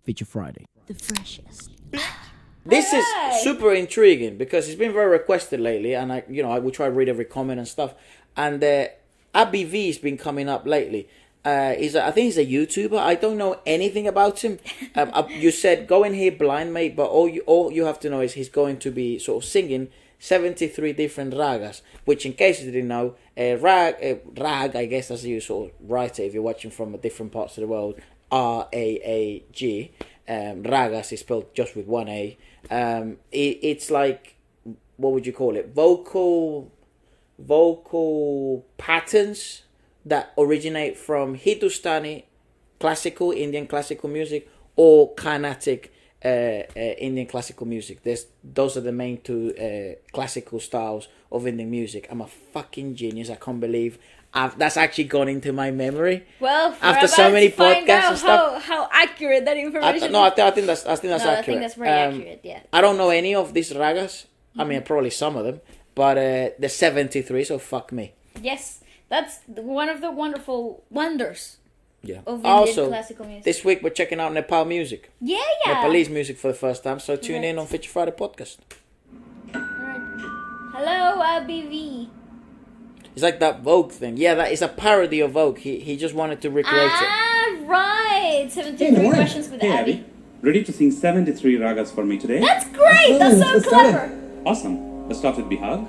Feature Friday. The freshest. This is super intriguing because it's been very requested lately, and I will try to read every comment and stuff. And Abby has been coming up lately. I think he's a YouTuber. I don't know anything about him. You said go in here blind, mate, but all you have to know is he's going to be sort of singing 73 different ragas, which, in case you didn't know, RAAG, I guess as you sort of write it if you're watching from different parts of the world, RAAG. Ragas is spelled just with one A. It's like, what would you call it? Vocal patterns that originate from Hindustani classical, Indian classical music, or Carnatic Indian classical music. Those are the main two classical styles of Indian music. I'm a fucking genius. I can't believe that's actually gone into my memory. Well, after so many podcasts and stuff, how accurate that information is. I think that's accurate. I think that's very accurate. Yeah. I don't know any of these ragas. I mean, probably some of them, but the 73. So fuck me. Yes, that's one of the wonderful wonders. Yeah. Of Indian classical music. This week we're checking out Nepal music. Yeah. Nepalese music for the first time. So tune in on Feature Friday podcast. Alright. Hello, ABV. It's like that Vogue thing. Yeah, that is a parody of Vogue. He just wanted to recreate it. Right. 73 questions with Abby. Ready to sing 73 ragas for me today? That's great. That's so clever. Awesome. Let's start with Bihag.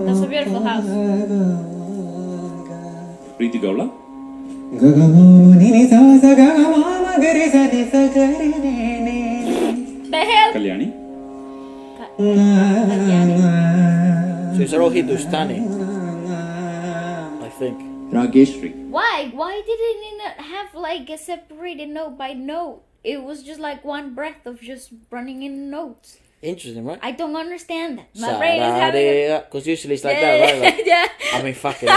That's a beautiful house. Preeti Gaula. The hell? Kalyani. So it's all Hindustani, I think. Rageshri. Why? Why did it not have like a separated note by note? It was just like one breath of just running in notes. Interesting, right? I don't understand that. My brain is having... Because usually it's like that, right? Like, yeah. I mean, fuck it.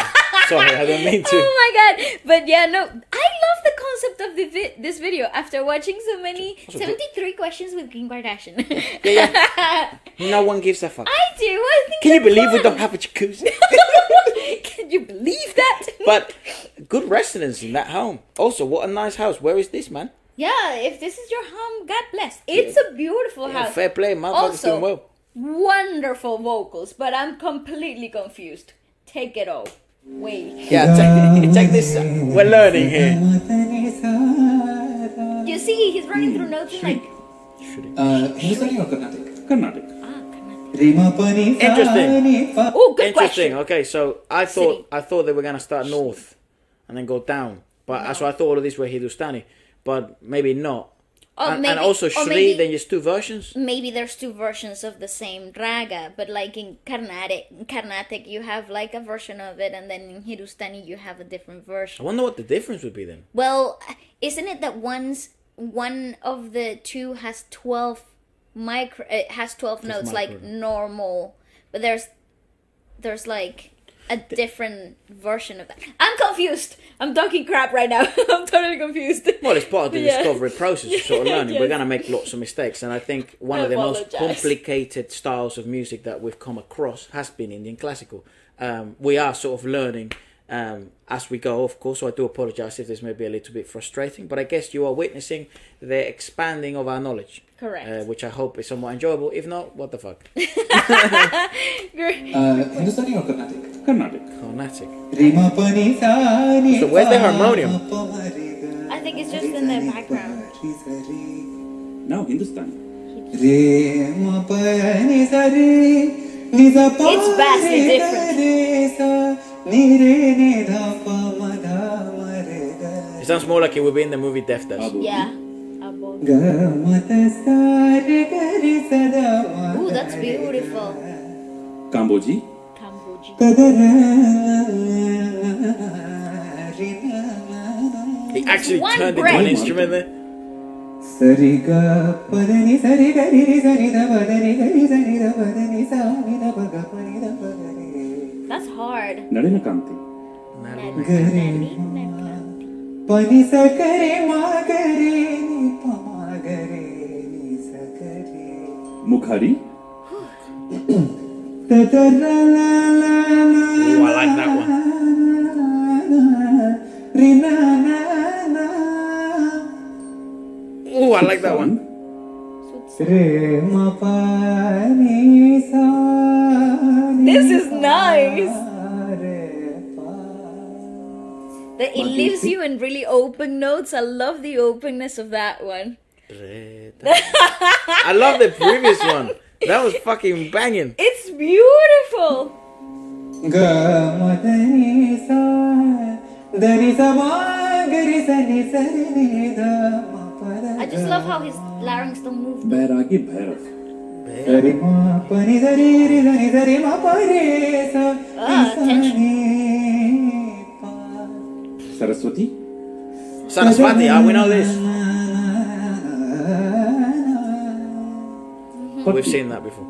Sorry, I don't mean to. Oh my god. But yeah, no. I love the concept of this video after watching so many... 73 questions with Kim Kardashian. Yeah. No one gives a fuck. I do. I think Can you believe we fun. don't have a jacuzzi? Can you believe that? But good residence in that home. Also, what a nice house. Where is this, man? Yeah, if this is your home, God bless. It's a beautiful house. Fair play, motherfucker's doing well. Wonderful vocals, but I'm completely confused. Take it all. Wait. Yeah, check this out. We're learning here. You see, he's running through notes like... Hindustani or Carnatic? Carnatic. Interesting. Oh, good Interesting. question. Okay, so I thought they were gonna start north and then go down, but so I thought all of these were Hindustani, but maybe not. Oh, and maybe, also Shri, maybe, then there's two versions. Maybe there's two versions of the same raga, but like in Carnatic you have like a version of it, and then in Hindustani you have a different I version. wonder what the difference would be then. Well, isn't it that one of the two has 12 notes like normal, but there's like a different version of that. I'm confused. I'm talking crap right now. I'm totally confused. Well, it's part of the discovery process of sort of learning. Yes. We're going to make lots of mistakes. And I think one of the most complicated styles of music that we've come across has been Indian classical. We are sort of learning as we go, of course. So I do apologize if this may be a little bit frustrating. But I guess you are witnessing the expanding of our knowledge. Correct. Which I hope is somewhat enjoyable. If not, what the fuck? Hindustani or Carnatic? Carnatic. Carnatic. So where's the harmonium? I think it's just in the background. Now Hindustani. It's vastly different. It sounds more like it would be in the movie Death does. Yeah. Ooh, that's beautiful. Kamboji. He actually turned into an instrument there. That's hard. Narinakanti. Mukhari. Ooh, I like that one. that one. This is nice. It leaves you in really open notes. I love the openness of that one. I love the previous one. That was fucking banging. It's beautiful. I just love how his larynx don't move. Bairagi Bhairav Saraswati Saraswati, we know this. We've seen that before.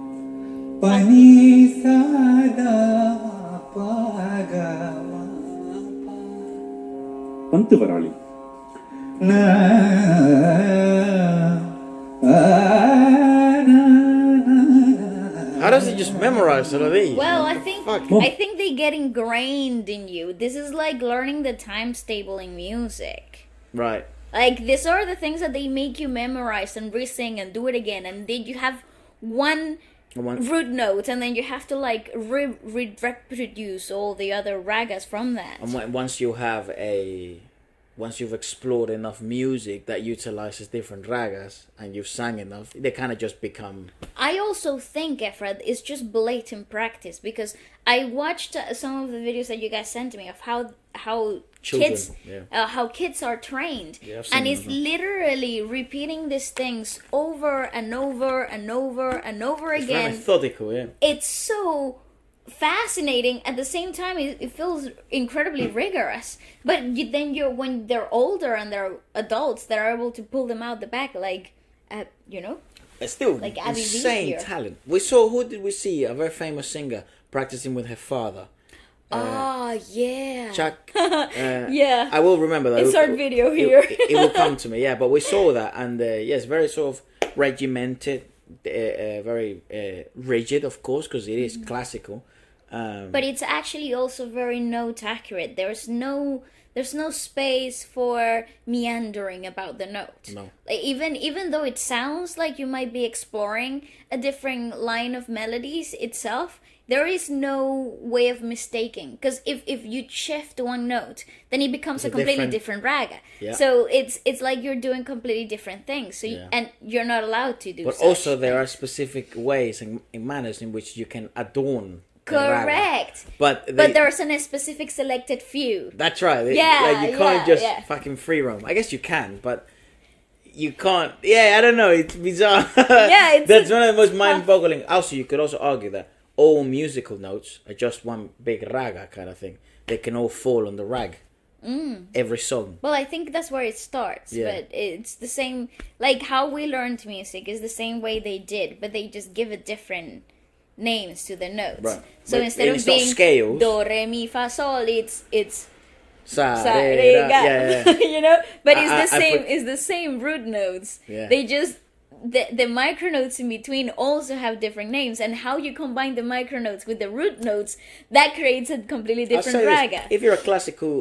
पंतवराली How does he just memorize all of these? Well, I think they get ingrained in you. This is like learning the times table in music. Right. Like, these are the things that they make you memorize and re-sing and do it again. And then you have one root note, and then you have to, like, reproduce all the other ragas from that. And once you've explored enough music that utilizes different ragas, and you've sang enough, they kind of just become... I also think, Efra, it's just blatant practice, because I watched some of the videos that you guys sent to me of how kids are trained, and it's literally repeating these things over and over and over and over again. It's very methodical, yeah. It's so fascinating. At the same time, it feels incredibly rigorous. But then when they're older and they're adults, they're able to pull them out the back, like, It's still like insane talent. Who did we see? A very famous singer practicing with her father. Yeah. Chuck. Yeah. I will remember that. Insert video here. It will come to me, yeah. But we saw that, and yes, very sort of regimented, very rigid, of course, because it is classical. But it's actually also very note accurate. There's no space for meandering about the note. No. Like, even though it sounds like you might be exploring a different line of melodies itself, there is no way of mistaking. Because if you shift one note, then it becomes a completely different raga. Yeah. So it's like you're doing completely different things. So and you're not allowed to do. But also there are specific ways and manners in which you can adorn. Correct. But there's a specific selected few. That's right. Like you can't just fucking free roam. I guess you can, but you can't. Yeah, I don't know. It's bizarre. Yeah, that's one of the most mind-boggling. Also, you could also argue that all musical notes are just one big raga kind of thing. They can all fall on the rag. Every song. Well, I think that's where it starts. Yeah. But it's the same. Like how we learned music is the same way they did, but they just give it different names to the notes. Right. So but instead of being scales, do, re, mi, fa, sol, it's sa, re, ga. Yeah. But it's the same root notes. Yeah. They just the micronotes in between also have different names, and how you combine the micronotes with the root notes, that creates a completely different raga. If you're a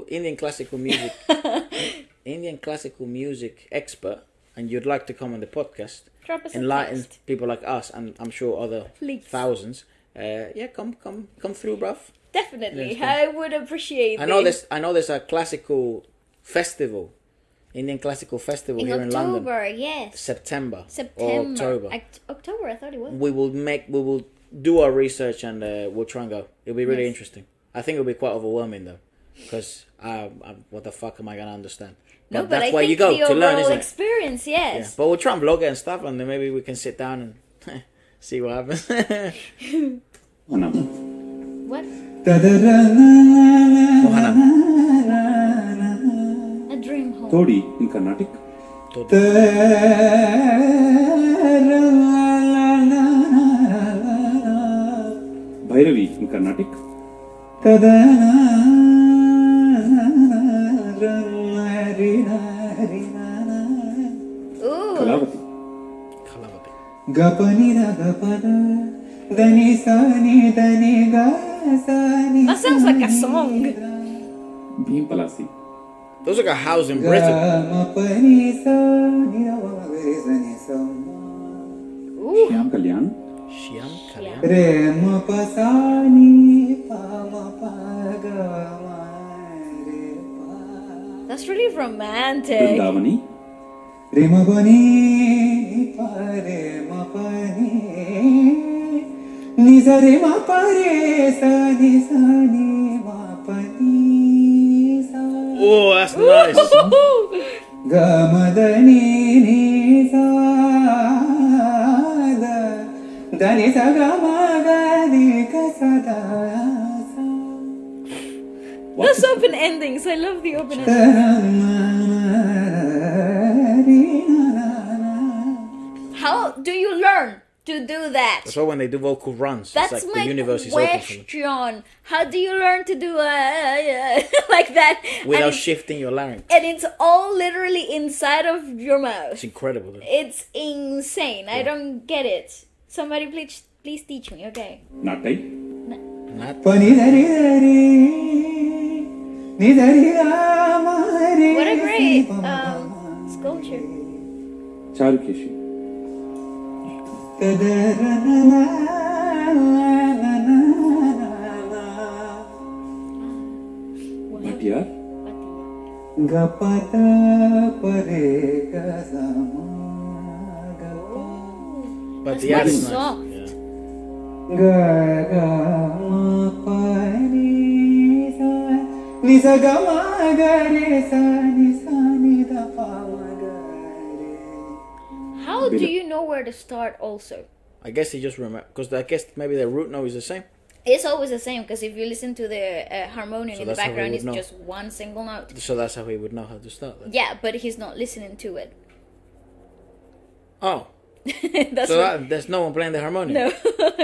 Indian classical music expert, and you'd like to come on the podcast, enlighten people like us, and I'm sure other thousands, come through, bruv. Definitely, I would appreciate. I know there's a classical festival. Indian classical festival here in London. October, yes. September. Or October. October, I thought it was. We will do our research, and we'll try and go. It'll be really interesting. I think it'll be quite overwhelming though, because what the fuck am I gonna understand? But that's where you go to learn, isn't it? Experience, yes. Yeah. But we'll try and vlog it and stuff, and then maybe we can sit down and see what happens. What? A dream home. Todi in Carnatic. Bhairavi in Carnatic. Kalavati. That sounds like a song. Bhim Palasi. Those are like a house in Britain. Ooh. Shyam Kalyan. Shyam Kalyan. That's really romantic. Vrindavani. Oh, that's nice. Those open endings. I love the open endings. How do you learn to do that? That's why when they do vocal runs, That's it's like my the universe is open for them. question. How do you learn to do like that? Without And shifting your larynx. and it's all literally inside of your mouth. It's incredible. It's insane. I don't get it. Somebody please teach me, okay? Nattai. Not What a great sculpture. Charukeshi. Bhatiyar. but That's the ad quite is nice. soft. Yeah. How do you know where to start also? I guess he just remember because I guess maybe the root note is the same. It's always the same because if you listen to the harmonium So in the that's how we background, would it's know. just one single note. So that's how he would know how to start. Then. Yeah, but he's not listening to it. Oh, That's so what- there's no one playing the harmonium. no,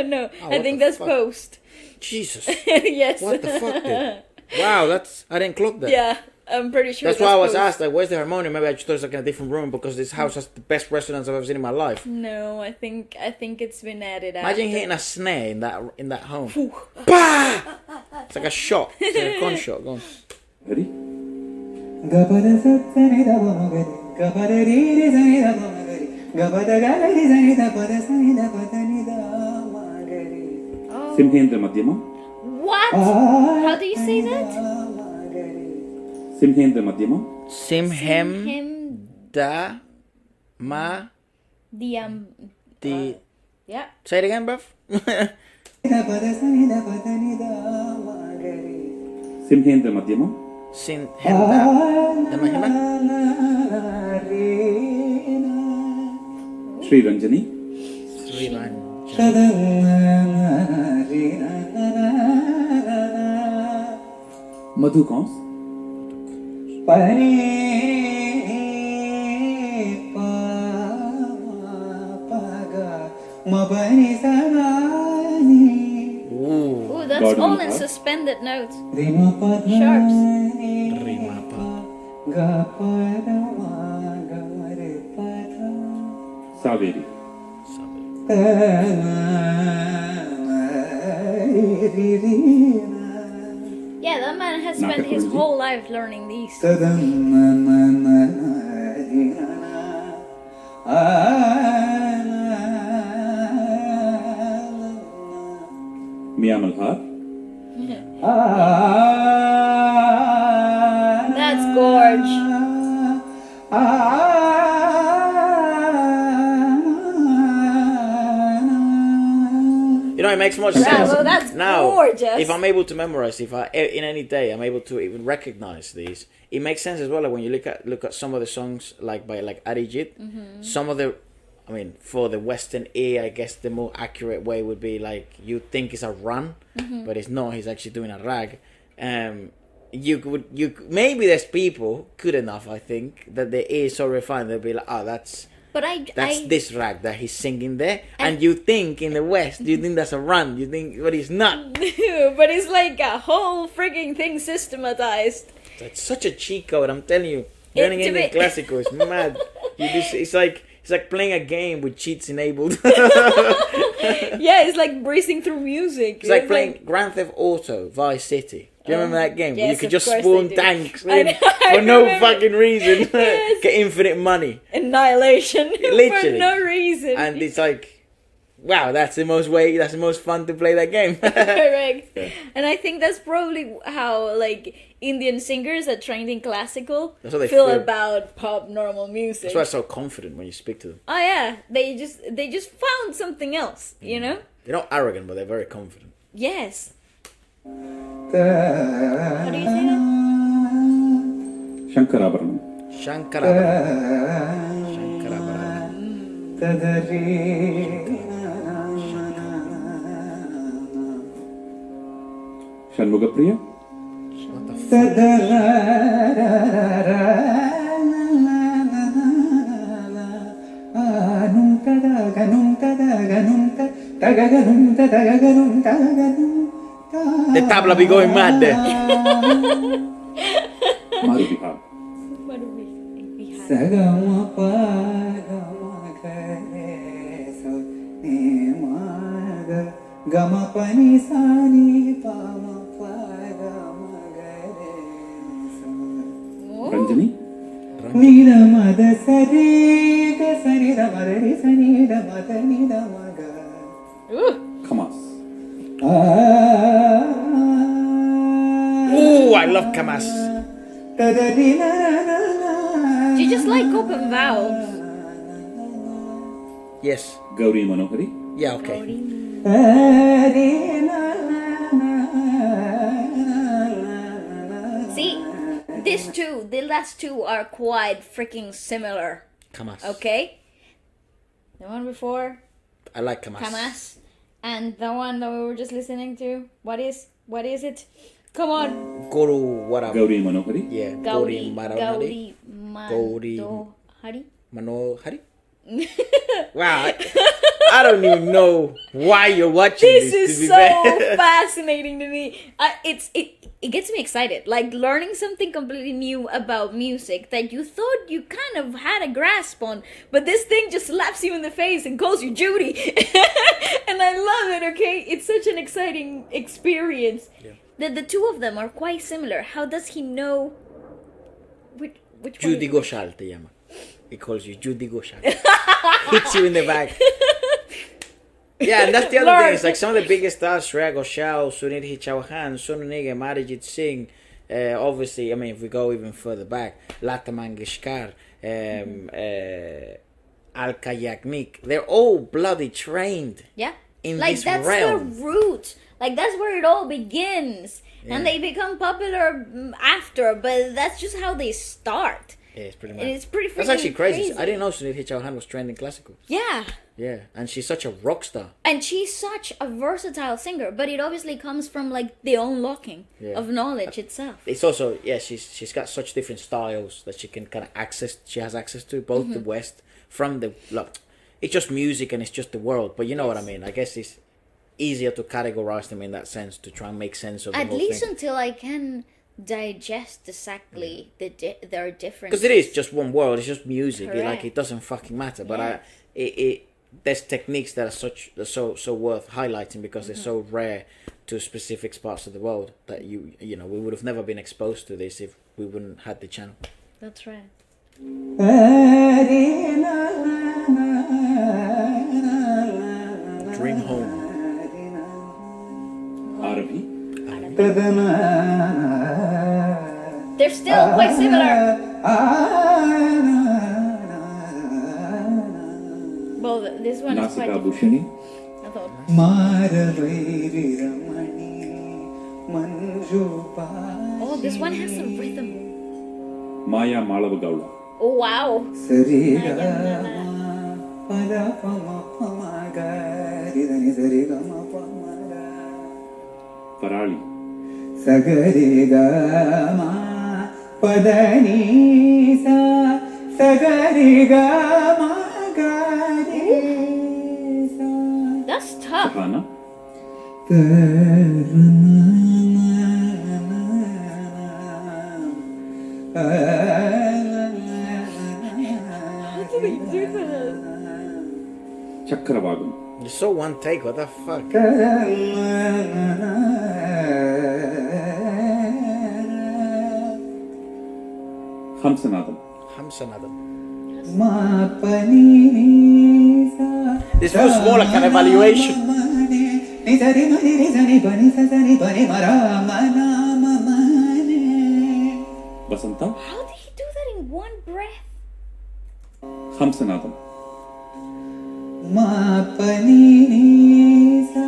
no. Oh, I what think the that's fuck? post. Jesus, Yes. what the fuck, dude? Wow, I didn't clock that. Yeah, I'm pretty sure. That's why I was post. asked, like, where's the harmonium? Maybe I just thought it's like in a different room because this house has the best resonance I've ever seen in my life. No, I think it's been added. Imagine after. hitting a snare in that home. Bah! It's like a shot. It's like a gunshot. Go on. Ready? Oh. Simhendra Madhyamam. What? How do you say that? Simhendra Madhyamam. Simhem Him da ma di. Yeah. Say it again, bruv. Simhendra Madhyamam. Simhem da. Hema. Sri Ranjani. Sri Lanka. Madhu Kons. Ooh. Ooh, that's God all will in have. suspended notes. Sharps. Rimapa. Saveri. Yeah, that man has spent his Nakakurji. whole life learning these. Mia Malhar. That's gorge. You know, it makes much Bravo, sense. that's now, gorgeous. if I'm able to memorize, if I in any day I'm able to even recognize these, it makes sense as well. Like when you look at some of the songs, like by like Arijit, some of the, I mean, for the Western ear, I guess the more accurate way would be like you think it's a run, but it's not. He's actually doing a rag. You maybe there's people good enough, I think, that their ear is so refined they'll be like, oh, that's this rag that he's singing there, and you think in the West, you think that's a run, you think, but it's not. But it's like a whole freaking thing systematized. It's such a cheat code, I'm telling you. Learning to Indian be- classical is mad. It's like playing a game with cheats enabled. Yeah, it's like breezing through music. It's like playing Grand Theft Auto Vice City. Do you remember that game? Yes, You could of just course spawn I do. tanks I in know, for I no remember. fucking reason. Yes. Get infinite money. Annihilation. Literally. For no reason. And it's like, wow, that's the most fun to play that game. Correct. And I think that's probably how like Indian singers that trained in classical That's how they feel feel. about pop normal music. That's why I'm so confident when you speak to them. Oh yeah, they just found something else, you know? They're not arrogant, but they're very confident. Yes. How do you say that? Shankarabaranam. Shankarabharanam. Shankarabharanam. Shanmugapriya. What the fuck? The tabla be going mad there. Marubihar. What do we have? Gama pani sani pama paga magare Ranjani. nida mada sari ga sani da madari sani da mada nida maga Kamas. Ooh, I love Kamas. Do you just like open vowels? Yes. Gauri Manohari. Yeah, okay. See, the last two are quite freaking similar. Kamas. Okay? The one before, I like Kamas. Kamas, and the one that we were just listening to, what is it? Come on. Guru, whatever. Gauri Manohari. Yeah, Gauri, Gauri Gauri Hari. Manohari. Wow, I don't even know why you're watching this. This to is be so fair. fascinating to me. It gets me excited. Like learning something completely new about music that you thought you kind of had a grasp on, but this thing just slaps you in the face and calls you Judy. And I love it, okay? It's such an exciting experience. Yeah. The two of them are quite similar. How does he know which one? Judy Goshal te llama. He calls you Judy Goshal. Hits you in the back. Yeah, and that's the other thing. It's like some of the biggest stars, Shreya Ghoshal, Sunidhi Chauhan, Sonu Nigam, Arijit Singh. Obviously, I mean, if we go even further back, Lata Mangeshkar, Alka Yagnik, they're all bloody trained. Yeah. In like this that's realm. the root. Like that's where it all begins. Yeah. And they become popular after, but that's just how they start. Yeah, it's pretty And mad. it's pretty That's freaking actually crazy. I didn't know Sunidhi Chauhan was trained in classical. Yeah. Yeah, and she's such a rock star. And she's such a versatile singer, but it obviously comes from like the unlocking of knowledge itself. It's also, yeah, she's got such different styles that she can kind of access. She has access to both the West from the look. It's just music and it's just the world, but you know what I mean. I guess it's easier to categorize them in that sense to try and make sense of the At whole least thing. until I can digest exactly their differences. Because it is just one world. It's just music. Correct. It doesn't fucking matter. But Yes. there's techniques that are so worth highlighting because they're so rare to specific parts of the world that you know we would have never been exposed to this if we wouldn't had the channel. That's right. Dream home. Arabi. They're still quite similar. Well, this one is quite Nasika Bhushani. I thought. Oh, this one has some rhythm. Maya Malavagaula. Oh, wow. Parali. Sagarigama Padanisa Sagarigama Garisa That's tough. Sahana. How do we do that? Chakravagam. You're so one take. What the fuck? Hamsanadam. Hamsanadam. Ma pani ni sa. This feels more like an evaluation. Ni sa ni ma ni sa ni pa ni sa ni pa ni ma ra ma na ma ma ne. Vasanta. How did he do that in one breath? Hamsanadam. Ma pani ni sa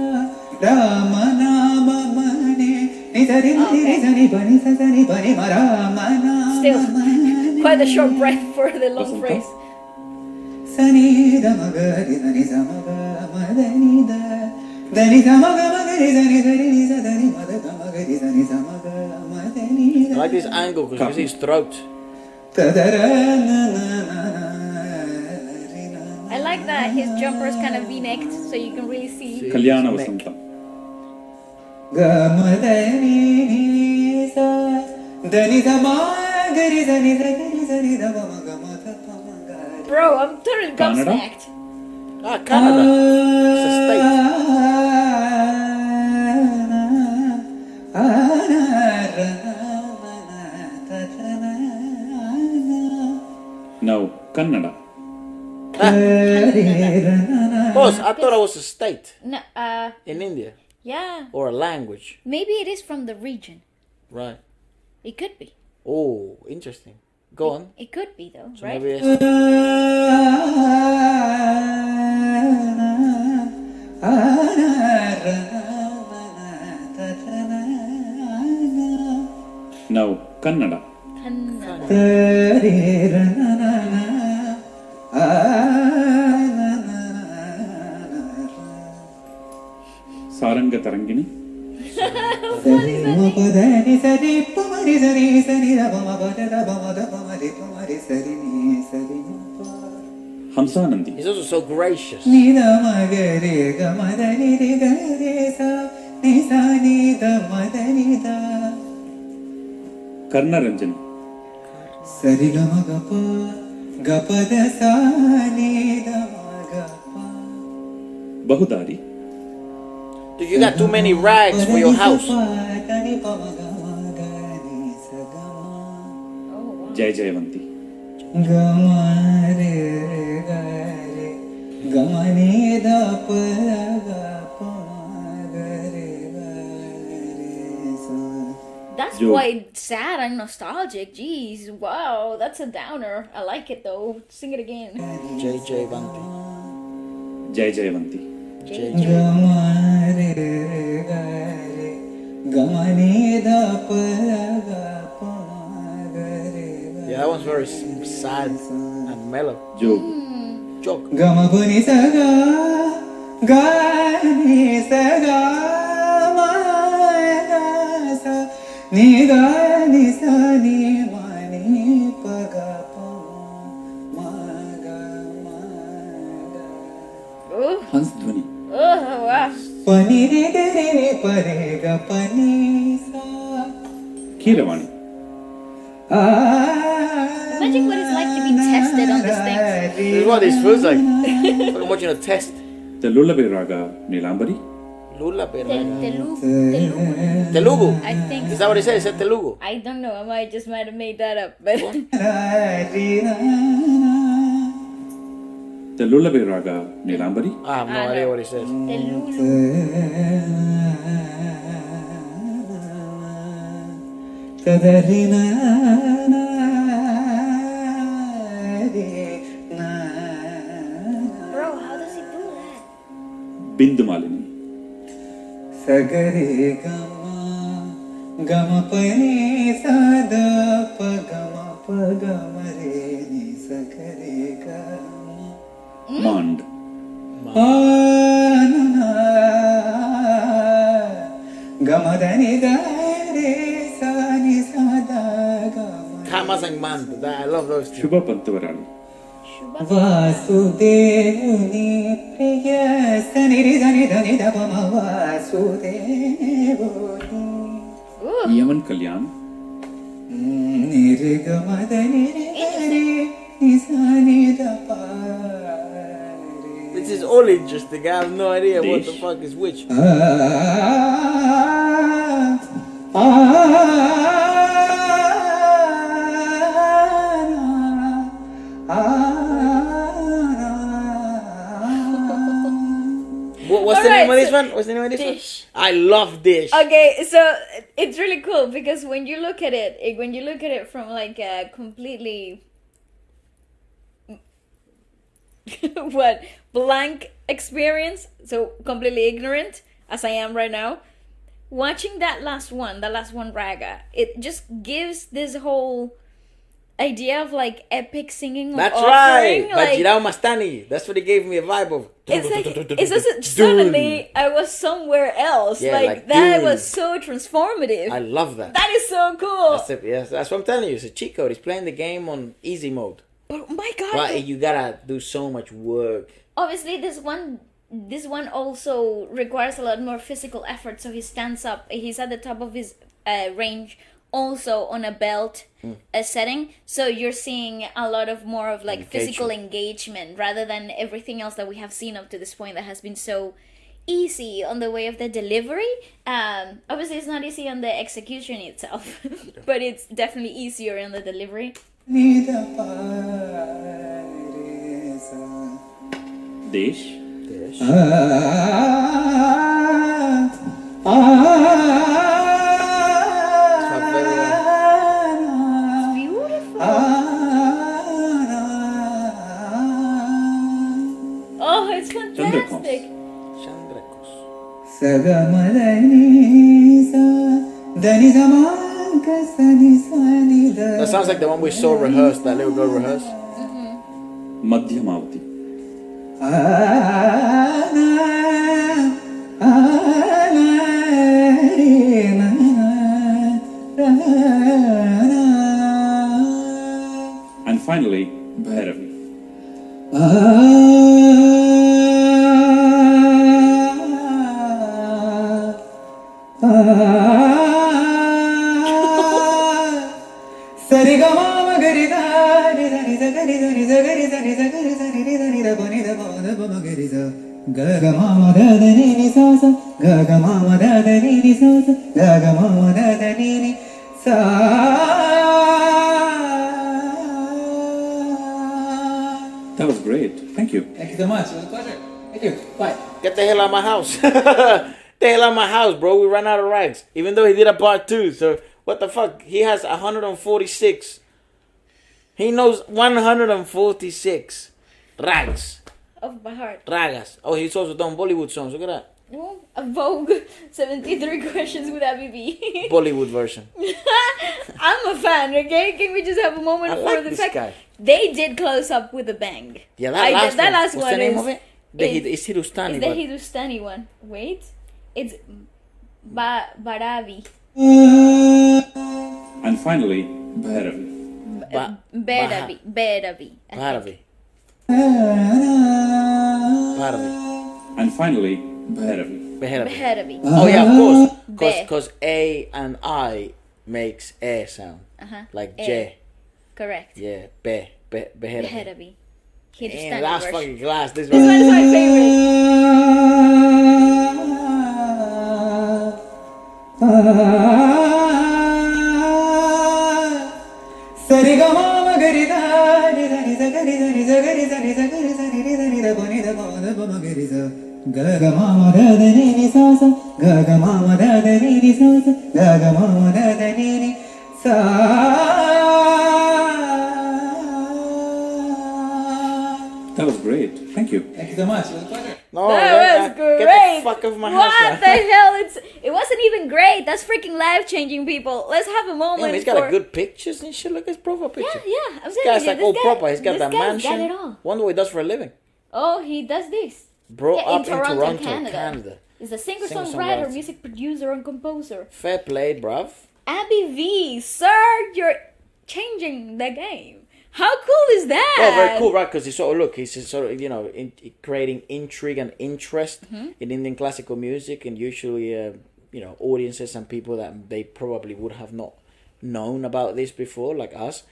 ra ma na ma ma ne. Ni sa ni ma ni sa ni pa ni sa ni pa ni ma ra ma na. Still, quite a short breath for the long phrase. Sani da ma ga ri sa ni sa ma ga ma da ni da. Da ni sa ma ga ri sa ni sa ni sa da ni ma da ma ga ri sa ni sa ma ga ma da ni da. I like this angle because you can see his throat. Ta da ra na na na na. I like that his jumper is kind of V-necked, so you can really see. Kalyana Vasanta. Ga ma da ni sa da ni sa ma ga ri sa ni sa ni da ma ga ma da pa ma ga. Bro, I'm totally Canada? gobsmacked. Ah, Canada. It's a state. No, Kannada. Boss, I thought it was a state No, in India. yeah. Or a language. Maybe it is from the region. Right. It could be. Oh, interesting. Go on. It could be though, So right? maybe it's... No, Kannada. Saranga Tarangini. Hamsanandi. He's also so gracious. Karnaranjani. Bahudari. Dude, you got too many rags for your house. Oh, wow. Jai Jayavanti. That's Joke. quite sad and nostalgic. Jeez, wow, that's a downer. I like it though. Sing it again. JJ Vanti. Jai Jayavanti. JJ. Yeah, that one's very sad and mellow. Jog. Joke. Gamaguni saga, gani saga, sa, ni gani sa ni mani paga pa, maga maga. Ooh, Hans Dhwani. oh, wow. Pani re ga re re pare ga pani sa. Keeravani. Imagine what it's like to be tested on this thing. This is what this feels like. I'm watching a test. The Lullaby Raga Nilambari. Lula Telugu. Telugu. I think. Is that what it says? It said Telugu. I don't know. I might have made that up, but The Lullaby Raga Nilambari. I have no idea what it says. Telugu. Bro, how does he do that? Bindu Malini. Sagare gama gama pani sada pa gama re ni sagare gama Mand. anana gama dani ga re sa ni sada gama Kamas and Man. I love those two. Shubha Pantavarali. Vasudevuni priya saniri dhani dhani dapama Vasudevuni Ooh, Yaman Kalyan. nirgama dhani re nisani dapa. This is all interesting. I have no idea what the fuck is which. this one? What's the name of this Dish. one? I love Dish. Okay, so it's really cool because when you look at it from like a completely what blank experience, so completely ignorant as I am right now, watching that last one Raga, it just gives this whole idea of like epic singing. That's offering, right. like, Bajirao Mastani. That's what it gave me a vibe of. it's just suddenly I was somewhere else. Yeah, like that Dune. was so transformative. I love that. That is so cool. That's it. Yes, that's what I'm telling you. It's a cheat code. He's playing the game on easy mode. But oh my god! But you gotta do so much work. Obviously, this one also requires a lot more physical effort. So he stands up. He's at the top of his range, also on a belt setting. So you're seeing a lot of more of like physical engagement rather than everything else that we have seen up to this point that has been so easy on the way of the delivery. Obviously, it's not easy on the execution itself, but it's definitely easier in the delivery. Dish. Beautiful. Oh, it's fantastic. That sounds like the one we saw rehearsed, that little girl rehearse. Madhyamavati. And finally, Bhairavi. That was great. Thank you. Thank you so much. It was a pleasure. Thank you. Bye. Get the hell out of my house. Get the hell out of my house, bro. We ran out of rags. Even though he did a part 2. So, what the fuck? He has 146. He knows 146 rags. Of my heart. Ragas. Oh, he's also done Bollywood songs. Look at that. Oh, a Vogue 73 questions with Abby B. Bollywood version. I'm a fan, okay? Can we just have a moment I for like the this fact guy. They did close up with a bang. Yeah, that last one. What's the name is, of it? It's Hindustani. It's the Hindustani one. Wait. It's Baravi. And finally, Bhairavi. Baravi. Bharavi. Bharavi. And finally, Bhairavi. Baravi. Oh yeah, of course. Because A and I makes A sound. Like J. Correct. Yeah, Bharavi. Baravi. Damn, that's fucking glass. This one is my favorite. That was great. Thank you. Thank you so much. It was a pleasure. No, That was great. Get the fuck off my house. What the hell? It wasn't even great. That's freaking life changing, people. Let's have a moment. Yeah, he's got a good pictures and shit. Look at his profile picture. Yeah. I'm This guy's like all proper. He's got that guy's mansion. got it all. Wonder what he does for a living. Oh, he does this. Brought up in Toronto, Canada. Canada. He's a singer-songwriter, Singer-songwriter. music producer, and composer. Fair play, bruv. Abby V, sir, you're changing the game. How cool is that? Oh, very cool, right? Because he's sort of, creating intrigue and interest in Indian classical music, and usually, audiences and people that they probably would have not known about this before, like us.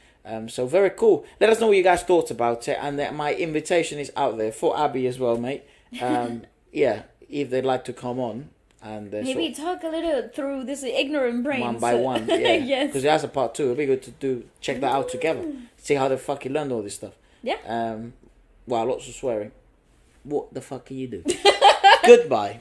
So very cool. Let us know what you guys thought about it, and my invitation is out there for Abby as well, mate. Yeah, if they'd like to come on. And maybe talk a little through this ignorant brain. One by one, yeah. Yes. Because it has a part 2. It'd be good to check that out together. See how the fuck you learned all this stuff. Yeah. Wow, lots of swearing. What the fuck can you do? Goodbye.